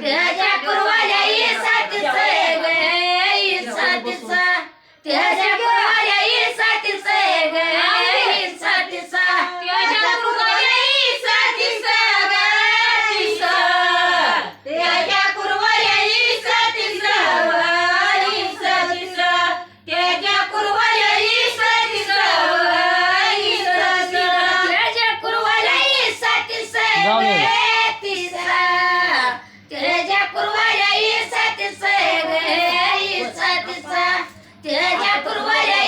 त्याच्या कुरवाल्या इसातीच ग इसातीच त्याच्या कुरवाल्या इसातीच ग इसातीच त्याच्या कुरवाल्या इसातीच ग इसातीच त्याच्या कुरवाल्या इसातीच ग इसातीच त्याच्या कुरवाल्या इसातीच ग इसातीच त्याच्या कुरवाल्या इसातीच ग त्याच्या कुरवाल्या इसातीच ग इसातीच त्याच्या कुरवाल्या